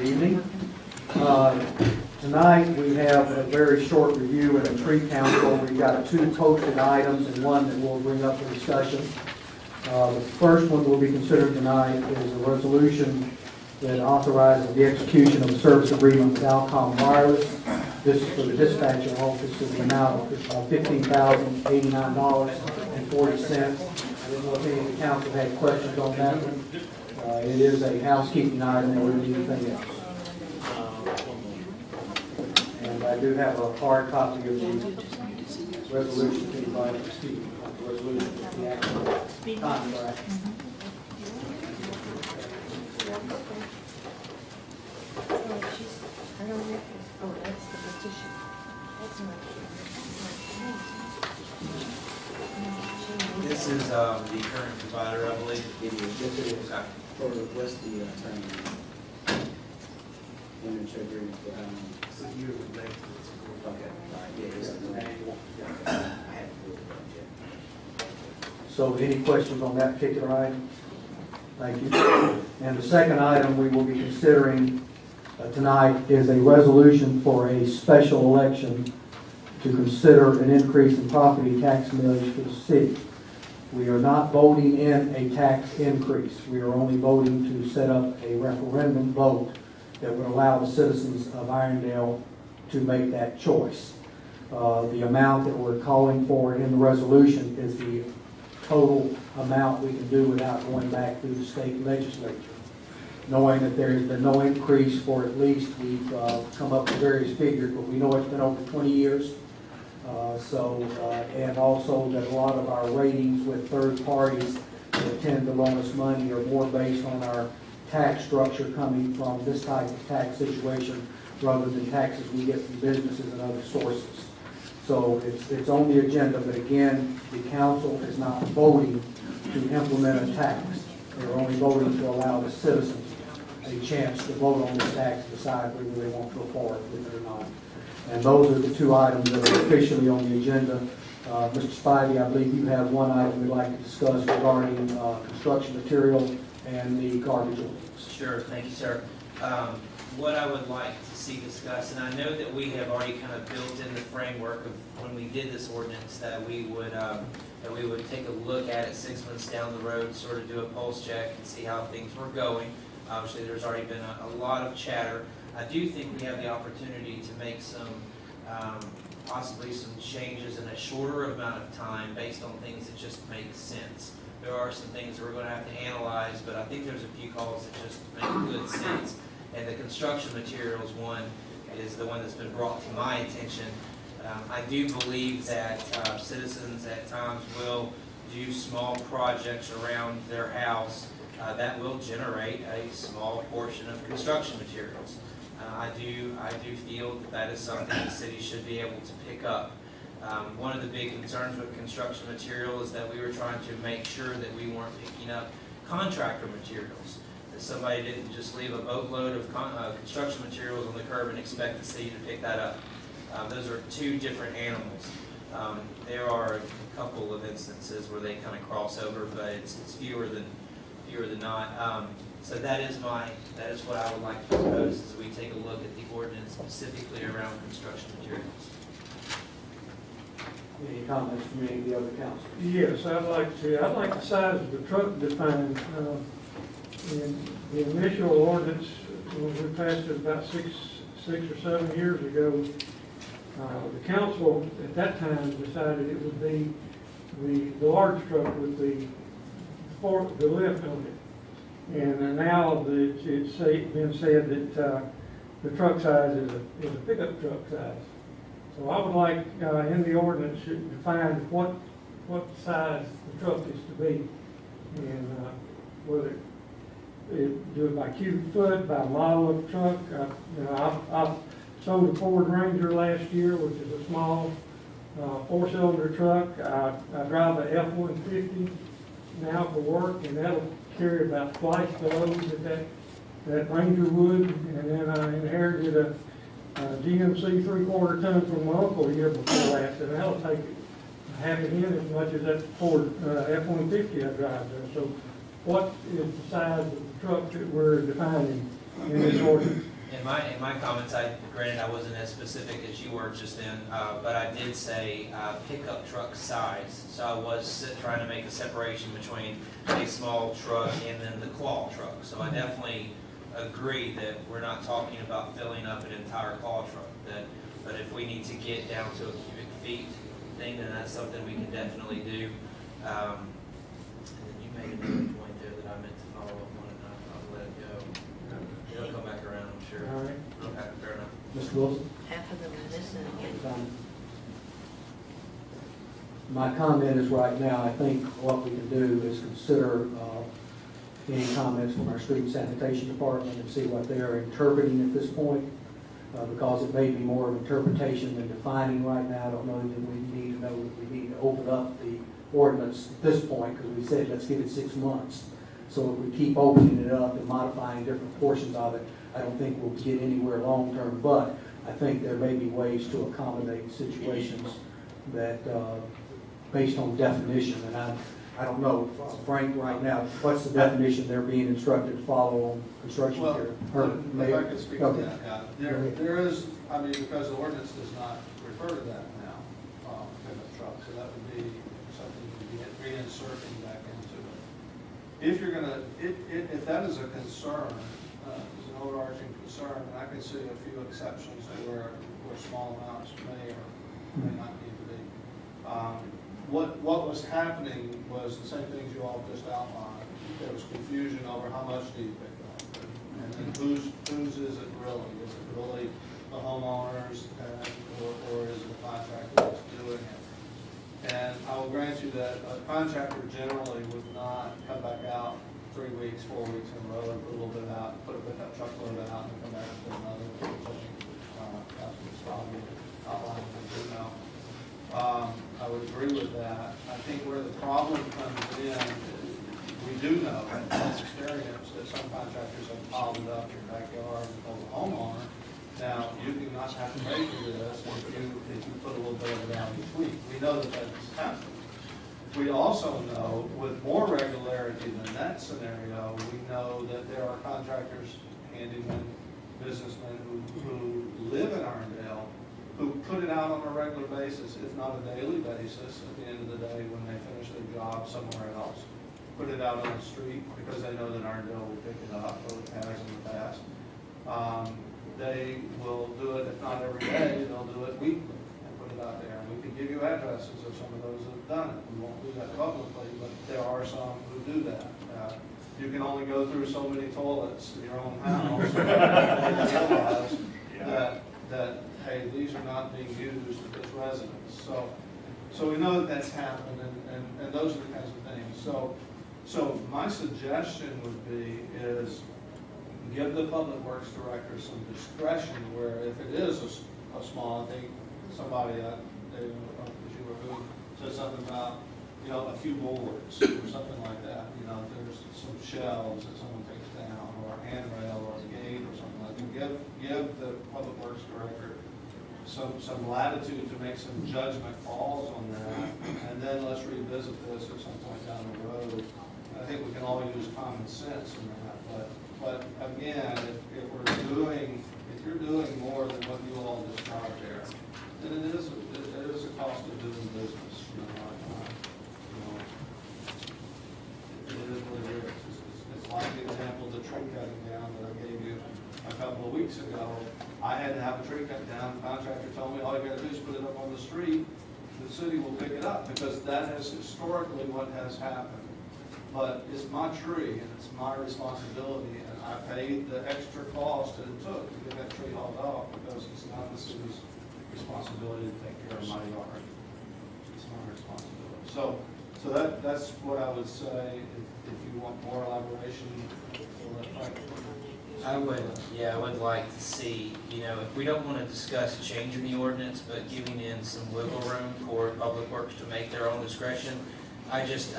Good evening. Tonight we have a very short review and a pre-council. We've got 2 posted items and 1 that we'll bring up for discussion. The first one we'll be considering tonight is a resolution that authorizes the execution of a service agreement with Alcom Wireless. This is for the dispatcher office in the amount of $15,089.40. I didn't know if any of the council had questions on that one. It is a housekeeping item more than anything else. And I do have a hard copy of the resolution to invite, excuse me, the resolution, the actual contract. Oh, that's the petition. That's not. This is the current provider, I believe. It is, yes it is. Okay. For what's the term? Inventory agreement for how long? So you would make this. Okay, all right, yeah, it's an annual. I had to do it, yeah. So any questions on that particular item? Thank you. And the second item we will be considering tonight is a resolution for a special election to consider an increase in property tax millage for the city. We are not voting in a tax increase. We are only voting to set up a referendum vote that would allow the citizens of Irondale to make that choice. The amount that we're calling for in the resolution is the total amount we can do without going back through the state legislature. Knowing that there has been no increase for at least, we've come up with various figures, but we know it's been over 20 years. And also that a lot of our ratings with third parties that tend to loan us money are more based on our tax structure coming from this type of tax situation rather than taxes we get from businesses and other sources. So it's on the agenda, but again, the council is not voting to implement a tax. They're only voting to allow the citizens a chance to vote on the tax, decide whether they want to go forward with it or not. And those are the 2 items that are officially on the agenda. Mr. Spivey, I believe you have 1 item we'd like to discuss regarding construction material and the garbage ordinance. Sure, thank you, sir. What I would like to see discussed, and I know that we have already kind of built in the framework of when we did this ordinance that we would take a look at it 6 months down the road, sort of do a pulse check and see how things were going. Obviously, there's already been a lot of chatter. I do think we have the opportunity to make some, possibly some changes in a shorter amount of time based on things that just make sense. There are some things that we're going to have to analyze, but I think there's a few calls that just make good sense. And the construction materials one is the one that's been brought to my attention. I do believe that citizens at times will do small projects around their house that will generate a small portion of construction materials. I do feel that is something the city should be able to pick up. One of the big concerns with construction material is that we were trying to make sure that we weren't picking up contractor materials. That somebody didn't just leave a boatload of construction materials on the curb and expect the city to pick that up. Those are 2 different animals. There are a couple of instances where they kind of cross over, but it's fewer than not. So that is what I would like to propose is we take a look at the ordinance specifically around construction materials. Any comments from any of the other council? Yes, I'd like the size of the truck defined. In the initial ordinance, when we passed it about six or 7 years ago, the council at that time decided it would be the large truck with the lift on it. And now it's been said that the truck size is a pickup truck size. So I would like in the ordinance to define what size the truck is to be, and whether it do it by cubic foot, by model of truck. I sold a Ford Ranger last year, which is a small 4-cylinder truck. I drive a F-150 now for work, and that'll carry about twice the load that Ranger would. And then I inherited a GMC 3/4 ton from my uncle a year before last, and that'll take half again as much as that Ford F-150 I drive there. So what is the size of the truck that we're defining in this ordinance? In my comments, granted, I wasn't as specific as you were just then, but I did say pickup truck size. So I was trying to make a separation between a small truck and then the claw truck. So I definitely agree that we're not talking about filling up an entire claw truck. But if we need to get down to a cubic feet thing, then that's something we can definitely do. And then you made another point there that I meant to follow up on, and I'll let it go. It'll come back around, I'm sure. All right. Okay, fair enough. Mr. Wilson? Half of them are missing. My comment is right now, I think what we can do is consider any comments from our street and sanitation department and see what they are interpreting at this point, because it may be more of interpretation than defining right now. I don't know that we need to know that we need to open up the ordinance at this point, because we said let's give it 6 months. So if we keep opening it up and modifying different portions of it, I don't think we'll get anywhere long-term, but I think there may be ways to accommodate situations that, based on definition, and I don't know, Frank, right now, what's the definition they're being instructed to follow on construction Well, here? if I could speak to Okay. that, there is, I mean, because the ordinance does not refer to that now, pickup truck, so that would be something to be reinserting back into it. If you're gonna, if that is a concern, is an overarching concern, and I can see a few exceptions where small amounts may or may not need to be. What was happening was the same things you all just outlined. There was confusion over how much do you pick up, and then whose is it really? Is it really the homeowners, or is it the contractor that's doing it? And I will grant you that a contractor generally would not come back out 3 weeks, 4 weeks in a row and put a little bit out, put a pickup truckload out, and come back and put another thing. That's what's probably outlined in the email. I would agree with that. I think where the problem comes in, we do know from experience that some contractors have piled it up in your backyard and told the homeowner, now you do not have to pay for this if you put a little bit of it out each week. We know that that's happening. We also know with more regularity than that scenario, we know that there are contractors, handymen, businessmen who live in Irondale, who put it out on a regular basis, if not a daily basis, at the end of the day when they finish their job somewhere else. Put it out on the street because they know that Irondale will pick it up, or it has in the past. They will do it, if not every day, they'll do it weekly and put it out there. And we can give you addresses of some of those that have done it. We won't do that publicly, but there are some who do that. You can only go through so many toilets in your own house before you realize that, hey, these are not being used at this residence. So we know that that's happened, and those are the kinds of things. So my suggestion would be is give the public works director some discretion where if it is a small, I think somebody, David, as you were who, said something about, a few boards or something like that. There's some shelves that someone takes down, or a handrail, or a gate, or something like that. Give the public works director some latitude to make some judgment calls on that, and then let's revisit this at some point down the road. I think we can all use common sense in that, but again, if you're doing more than what you all described there, then it is a cost of doing business. It is what it is. It's like the example of the tree cutting down that I gave you a couple of weeks ago. I had to have a tree cut down. The contractor told me all you got to do is put it up on the street. The city will pick it up because that is historically what has happened. But it's my tree and it's my responsibility, and I paid the extra cost that it took to get that tree hauled off because it's not the city's responsibility to take care of my yard. It's my responsibility. So that's what I would say. If you want more elaboration, we'll let Frank. I would like to see, if we don't want to discuss changing the ordinance, but giving in some wiggle room for Public Works to make their own discretion. I just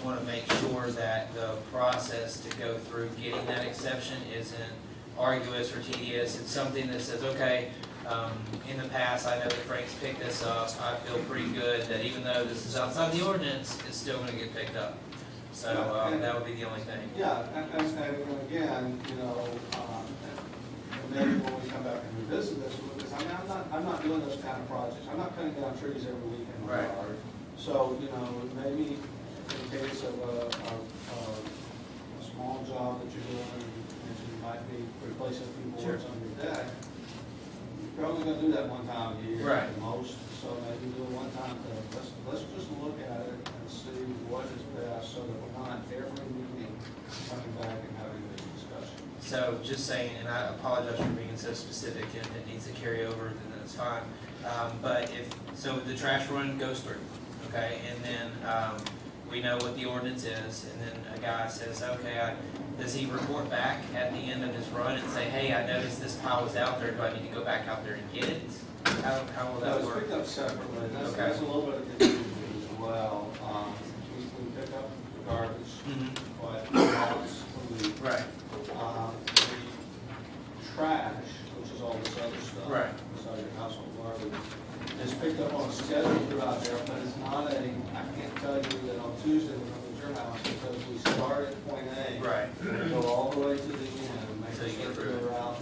want to make sure that the process to go through getting that exception isn't arduous or tedious. It's something that says, okay, in the past, I know that Frank's picked this up. I feel pretty good that even though this is outside the ordinance, it's still going to get picked up. So that would be the only thing. Yeah, and again, maybe when we come back and revisit this, because I mean, I'm not doing those kind of projects. I'm not cutting down trees every week in my Right. yard. So, you know, maybe in case of a small job that you're doing, and you might be replacing a few boards on your deck, you're only gonna do that one time a year Right. at most. So maybe do it one time, let's just look at it and see what is best, so that we're not every meeting coming back and having this discussion. So just saying, and I apologize for being so specific, and if it needs to carry over, then that's fine. But so the trash run goes through, okay, and then we know what the ordinance is, and then a guy says, okay, does he report back at the end of his run and say, hey, I noticed this pile was out there, do I need to go back out there and get it? How will that It's work? picked up separately, Okay. that's a little bit of confusion as well. We pick up the garbage, Mhm. but lots of the Right, trash, which is all this other stuff. Right. Besides your household garbage, is picked up on a schedule throughout there, but it's not I can't tell you that on Tuesday when I'm at your house, because we start at point A. right. And go all the way to the end, make So you a get through it. circular route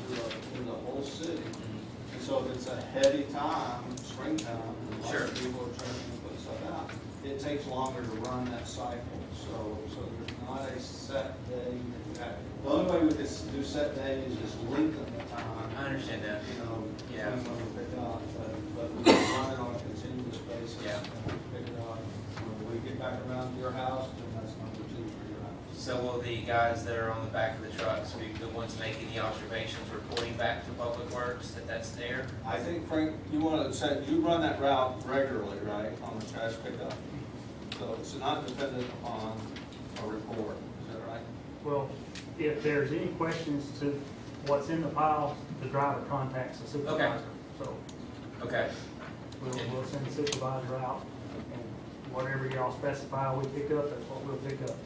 through the whole city. Mhm. And so if it's a heavy time, springtime, and lots Sure. of people are trying to put stuff out, it takes longer to run that cycle. So there's not a set day that you have. The only way we could do set days is just lengthen the time, I understand that. you know, Yeah. between when we pick up. But we can run it on a continuous basis. Yeah. And pick it up. When we get back around to your house, then that's number 2 for your house. So will the guys that are on the back of the trucks be the ones making the observations, reporting back to Public Works that that's there? I think, Frank, you want to say, you run that route regularly, right, on the trash pickup? So it's not dependent upon a report, is that right? Well, if there's any questions to what's in the pile, the driver contacts the supervisor. So Okay, we'll send the supervisor out, and whatever y'all specify we pick up, that's what we'll pick up.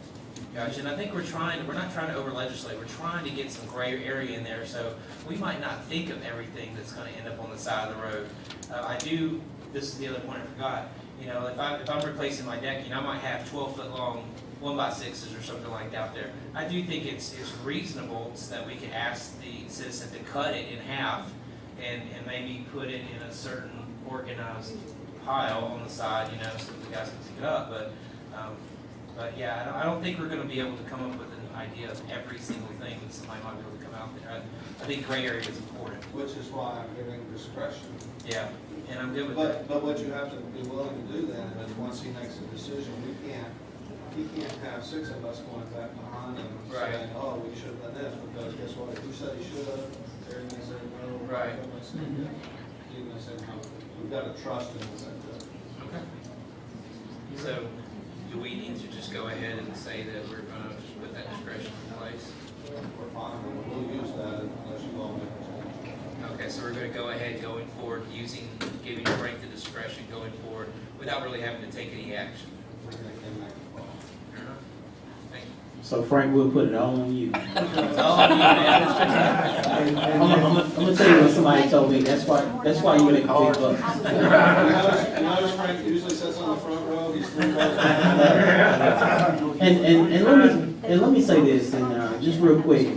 gotcha. And I think we're not trying to over legislate, we're trying to get some gray area in there, so we might not think of everything that's gonna end up on the side of the road. This is the other point I forgot, you know, if I'm replacing my decking, I might have 12-foot long 1x6s or something like that out there. I do think it's reasonable that we could ask the citizen to cut it in half and maybe put it in a certain organized pile on the side, you know, so that the guys can pick it up. But yeah, I don't think we're gonna be able to come up with an idea of every single thing that somebody might be able to come out there. I think gray area is important. Which is why I'm giving discretion. Yeah, and I'm good with that. But what you have to be willing to do then is once he makes a decision, he can't have 6 of us going back behind him and Right. saying, oh, we should have done this, because guess what, who said he should have? They're gonna say no. Right. They're gonna say no. He's gonna say no. We've got to trust him to say that. Okay. So, do we need to just go ahead and say that we're gonna just put that discretion in place? We're fine, we'll use that unless you all make a change. Okay, so we're gonna go ahead going forward, giving Frank the discretion going forward, without really having to take any action. We can make a call. Fair enough. Thank you. So Frank, we'll put it all on you. It's all on you, man. I'm gonna tell you what somebody told me, that's why you make a big buck. You notice Frank usually sits on the front row, he's 3 rows behind. And let me say this, and just real quick,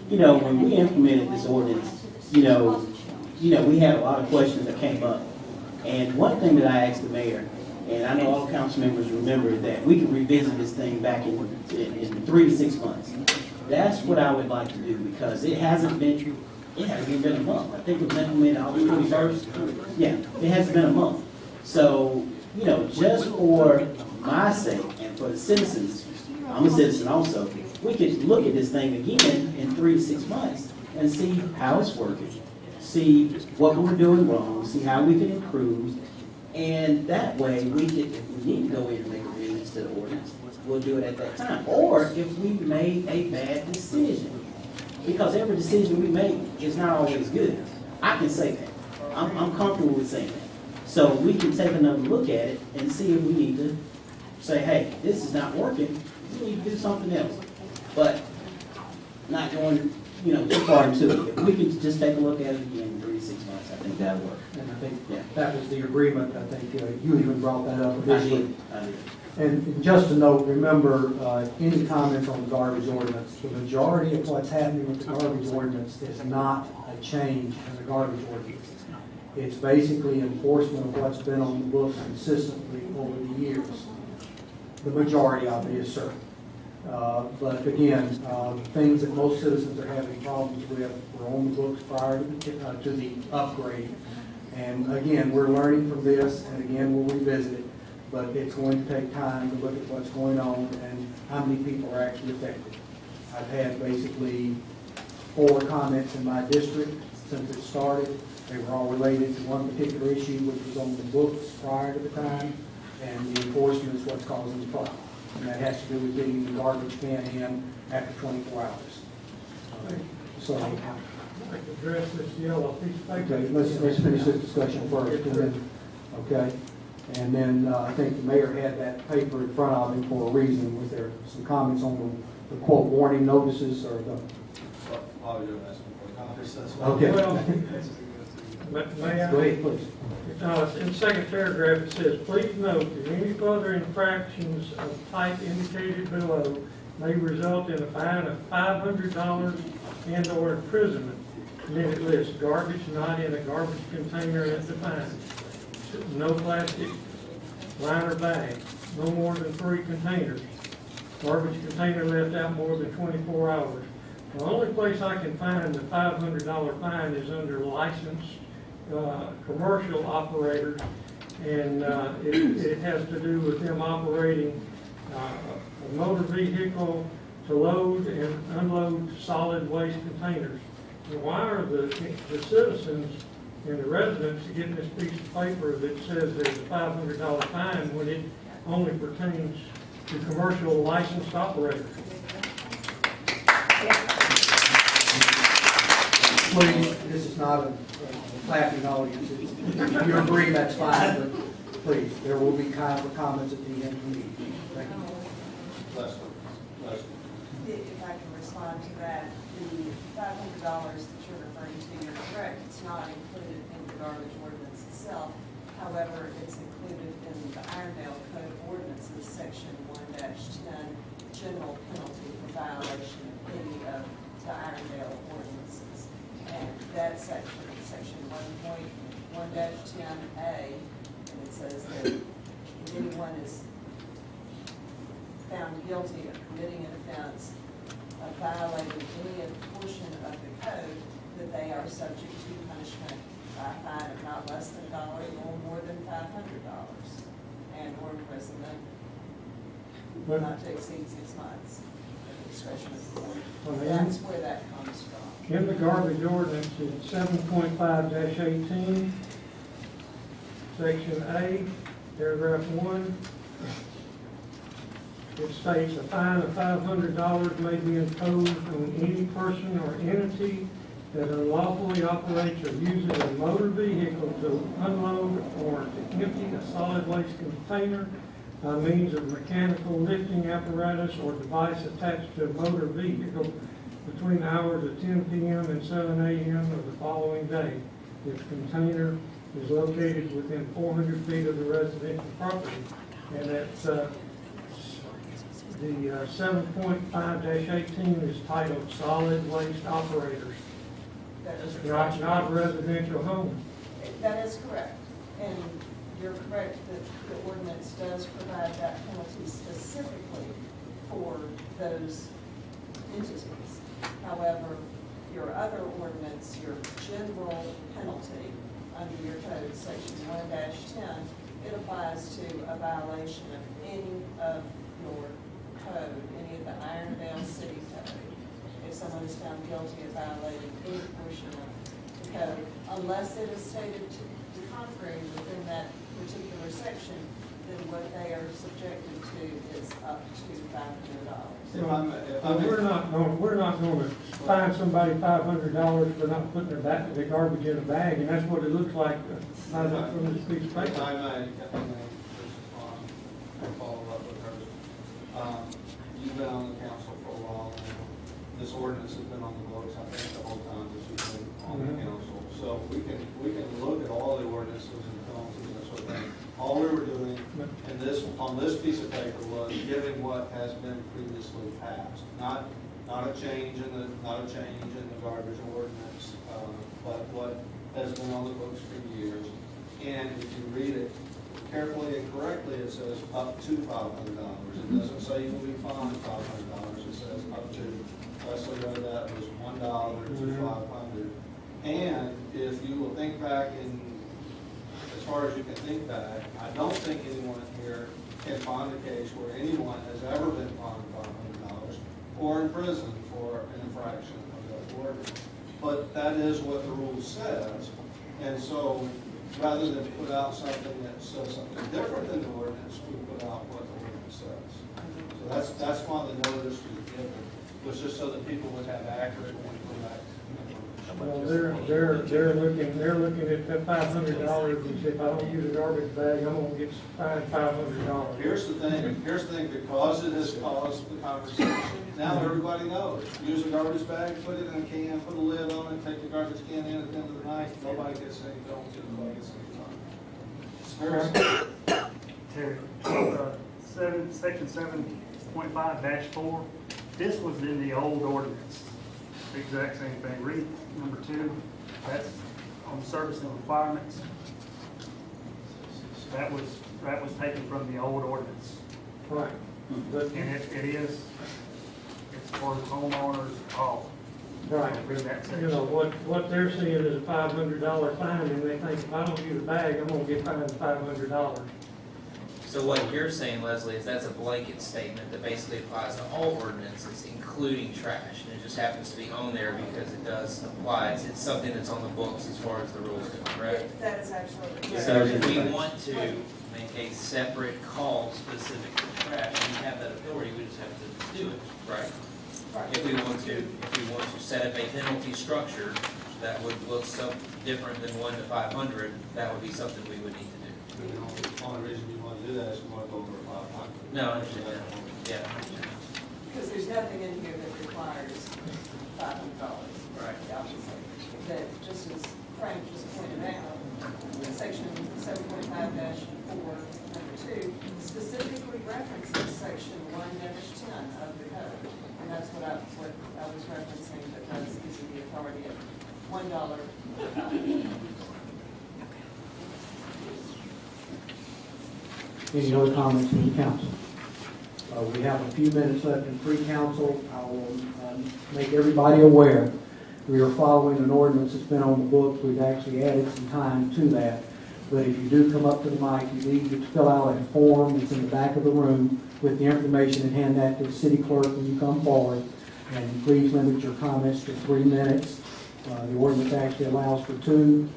you know, when we implemented this ordinance, you know, we had a lot of questions that came up. And one thing that I asked the mayor, and I know all council members remember that we could revisit this thing back in 3 to 6 months. That's what I would like to do, because it hasn't been a month. I think it was implemented August 21st. Yeah, it hasn't been a month. So, you know, just for my sake and for the citizens, I'm a citizen also, we could look at this thing again in 3 to 6 months and see how it's working, see what we're doing wrong, see how we can improve, and that way we can, if we need to go in and make amendments to the ordinance, we'll do it at that time. Or if we made a bad decision, because every decision we make is not always good. I can say that. I'm comfortable with saying that. So we can take another look at it and see if we need to say, hey, this is not working, we need to do something else. But not going, you know, too far into it. If we can just take a look at it again in 3 to 6 months. months, I think that'll work. And I think Yeah. that was the agreement. I think you even brought that up I initially. did. And just a note, remember, any comments on the garbage ordinance, the majority of what's happening with the garbage ordinance is not a change in the garbage ordinance. It's basically enforcement of what's been on the books consistently over the years. The majority of it is certain. But again, things that most citizens are having problems with were on the books prior to the upgrade. And again, we're learning from this, and again, we'll revisit it. But it's going to take time to look at what's going on and how many people are actually affected. I've had basically 4 comments in my district since it started. They were all related to one particular issue which was on the books prior to the time, and the enforcement is what's causing the problem. And that has to do with getting the garbage can in after 24 hours. So, I'd like to address this yellow piece of paper. okay, let's finish this discussion first, and then, okay? And then I think the mayor had that paper in front of him for a reason. Was there some comments on the quote warning notices or the? While you're asking for copies, that's Okay. Well, may I? Go ahead, please. In the second paragraph, it says, please note that any further infractions of type indicated below may result in a fine of $500 and/or imprisonment. And then it lists garbage not in a garbage container at the time. No plastic liner bag, no more than 3 containers. Garbage container left out more than 24 hours. The only place I can find the $500 fine is under licensed commercial operators, and it has to do with them operating a motor vehicle to load and unload solid waste containers. And why are the citizens and the residents getting this piece of paper that says there's a $500 fine when it only pertains to commercial licensed operators? Please, this is not a clapping audience. If you agree, that's fine, but please, there will be time for comments at the end of the meeting. Thank you. Leslie. If I can respond to that, the $500 that you're referring to, you're correct, it's not included in the garbage ordinance itself. However, it's included in the Irondale Code of Ordinances, section 1-10, general penalty for violation of any of the Irondale ordinances. And that section, section 1.1-10A, and it says that if anyone is found guilty of committing an offense of violating any portion of the code, that they are subject to punishment by a fine of not less than $1 or more than $500, and or imprisonment not to exceed 6 months at the discretion of the court. That's where that comes from. In the garbage ordinance, in 7.5-18, section A, paragraph 1, it states a fine of $500 may be imposed on any person or entity that unlawfully operates or uses a motor vehicle to unload or to empty a solid waste container by means of mechanical lifting apparatus or device attached to a motor vehicle between the hours of 10 p.m. and 7 a.m. of the following day. If the container is located within 400 feet of the residential property. And that's the 7.5-18 is titled Solid Waste Operators, That is not residential home. That is correct. And you're correct that the ordinance does provide that penalty specifically for those entities. However, your other ordinance, your general penalty under your code, section 1-10, it applies to a violation of any of your code, any of the Irondale City Code. If someone is found guilty of violating any portion of the code, unless it is stated to the contrary within that particular section, then what they are subjected to is up to $500. We're not going to fine somebody $500 for not putting their garbage in a bag, and that's what it looks like from this piece of paper. If I may, I'll follow up with her. You've been on the council for a while now. this ordinance has been on the books, I think, the whole time that you've been on the council. So we can look at all the ordinances and penalties and that sort of thing. All we were doing on this piece of paper was giving what has been previously passed, not a change in the garbage ordinance, but what has been on the books for years. And if you read it carefully and correctly, it says up to $500. It doesn't say you will be fined $500. It says up to. Leslie read that was $1 to $500. And if you will think back as far as you can think back, I don't think anyone here can find a case where anyone has ever been fined $500 or in prison for an infraction of that ordinance. But that is what the rule says. And so rather than put out something that says something different than the ordinance, we put out what the ordinance says. So that's why the notice was given, was just so that people would have accurate and correct information. Well, they're looking at that $500, and if I don't use a garbage bag, I'm gonna get fined $500. Here's the thing, because it has caused the conversation, now everybody knows. Use a garbage bag, put it in a can, put a lid on it, take the garbage can in at the end of the night, nobody gets any penalty, nobody gets any fine. It's very simple. Terry, section 7.5-4, this was in the old ordinance. The exact same thing. Read number 2, that's on servicing requirements. That was taken from the old ordinance. Right. But, And it's for homeowners all. right, Read that you know, section. what they're seeing is a $500 fine, and they think if I don't use a bag, I'm gonna get fined $500. So what you're saying, Leslie, is that's a blanket statement that basically applies to all ordinances, including trash. And it just happens to be on there because it does apply. It's something that's on the books as far as the rules go, correct? That is absolutely correct. So if we want to make a separate call specific to trash, we have that authority, we just have to do it, right? Right. If we want to set up a penalty structure that would look so different than 1 to 500, that would be something we would need to do. The only reason you want to do that is you want to go over 500. No, I understand that. Yeah. Because there's nothing in here that requires $500. Right. Obviously. That, just as Frank just pointed out, section 7.5-4, number 2, specifically references section 1-10 of the code. And that's what I was referencing, that does gives you the authority of $1 per fine. Any other comments from the council? We have a few minutes left in pre-council. I will make everybody aware. We are following an ordinance that's been on the books. We've actually added some time to that. But if you do come up to the mic, you need to fill out a form that's in the back of the room with the information and hand that to the city clerk when you come forward. And please limit your comments to 3 minutes. The ordinance actually allows for 2.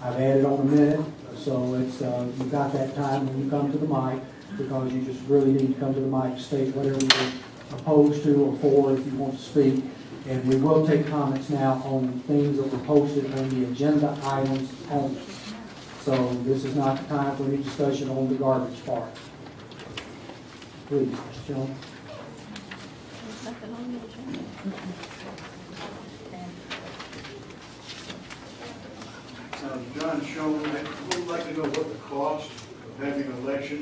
I've added on a minute, so it's you've got that time when you come to the mic, because you just really need to come to the mic to state whatever you're opposed to or for if you want to speak. And we will take comments now on things that were posted on the agenda items only. So this is not the time for any discussion on the garbage part. Please, Mr. Jones. John Shulman, we'd like to know what the cost of having an election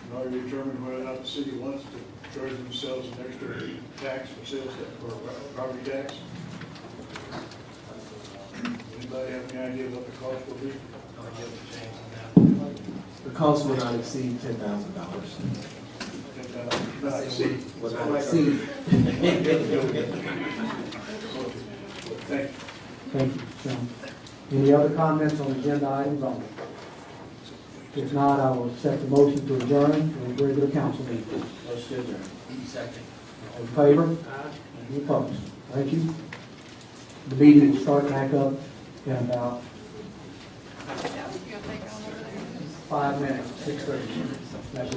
in order to determine whether or not the city wants to charge themselves an extra tax for sales tax or property tax. Anybody have any idea what the cost will be? The cost will not exceed $10,000. Not to see. Will not exceed. Thank you. Thank you, Mr. Jones. Any other comments on agenda items only? If not, I will accept the motion to adjourn the regular council meeting. Motion to adjourn. Second. All in favor? Any opposed? Thank you. The meeting will start back up in about 5 minutes, 6:30.